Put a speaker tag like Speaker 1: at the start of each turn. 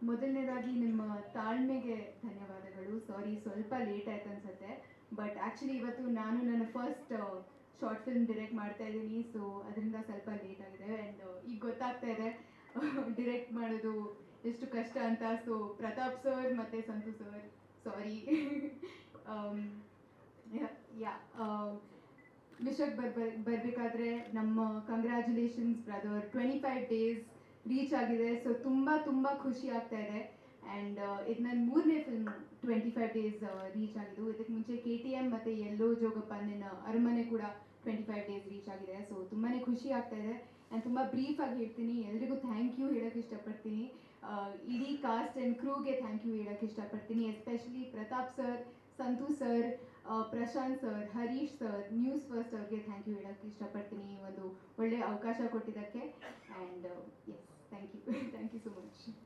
Speaker 1: ಮೊದಲನೇದಾಗಿ ನಿಮ್ಮ ತಾಳ್ಮೆಗೆ ಧನ್ಯವಾದಗಳು. ಸಾರಿ ಸ್ವಲ್ಪ ಲೇಟ್ ಆಯ್ತು ಅನ್ಸುತ್ತೆ. ಬಟ್ ಆ್ಯಕ್ಚುಲಿ ಇವತ್ತು ನಾನು ನನ್ನ ಫಸ್ಟ್ ಶಾರ್ಟ್ ಫಿಲ್ಮ್ ಡಿರೆಕ್ಟ್ ಮಾಡ್ತಾ ಇದ್ದೀನಿ. ಸೊ ಅದರಿಂದ ಸ್ವಲ್ಪ ಲೇಟ್ ಆಗಿದೆ. ಆ್ಯಂಡ್ ಈಗ ಗೊತ್ತಾಗ್ತಾ ಇದೆ ಡಿರೆಕ್ಟ್ ಮಾಡೋದು ಎಷ್ಟು ಕಷ್ಟ ಅಂತ. ಸೊ ಪ್ರತಾಪ್ ಸರ್ ಮತ್ತು ಸಂತು ಸರ್ ಸಾರಿ. ಯಾ ವಿಷಯಕ್ಕೆ ಬರಬೇಕಾದ್ರೆ ನಮ್ಮ ಕಂಗ್ರ್ಯಾಚುಲೇಷನ್ಸ್ ಬ್ರದರ್, 25 ಡೇಸ್ ರೀಚ್ ಆಗಿದೆ. ಸೊ ತುಂಬ ಖುಷಿ ಆಗ್ತಾ ಇದೆ. ಆ್ಯಂಡ್ ಇದು ನನ್ನ 3ನೇ ಫಿಲ್ಮ್ 25 ಡೇಸ್ ರೀಚ್ ಆಗಿದ್ದು. ಇದಕ್ಕೆ ಮುಂಚೆ KTM ಮತ್ತು ಎಲ್ಲೋ ಜೋಗಪ್ಪನ ಅರಮನೆ ಕೂಡ 25 ಡೇಸ್ ರೀಚ್ ಆಗಿದೆ. ಸೊ ತುಂಬಾ ಖುಷಿ ಆಗ್ತಾ ಇದೆ. ಆ್ಯಂಡ್ ತುಂಬ ಬ್ರೀಫಾಗಿ ಹೇಳ್ತೀನಿ, ಎಲ್ರಿಗೂ ಥ್ಯಾಂಕ್ ಯು ಹೇಳೋಕ್ಕೆ ಇಷ್ಟಪಡ್ತೀನಿ. ಇಡೀ ಕಾಸ್ಟ್ ಆ್ಯಂಡ್ ಕ್ರೂಗೆ ಥ್ಯಾಂಕ್ ಯು ಹೇಳೋಕ್ಕೆ ಇಷ್ಟಪಡ್ತೀನಿ. Especially Pratap sir, Santhu sir, Prashanth sir, Harish sir, News First ಅವ್ರಿಗೆ ಥ್ಯಾಂಕ್ ಯು ಹೇಳೋಕ್ಕೆ ಇಷ್ಟಪಡ್ತೀನಿ ಒಂದು ಒಳ್ಳೆಯ ಅವಕಾಶ ಕೊಟ್ಟಿದ್ದಕ್ಕೆ. And yes, thank you thank you so much.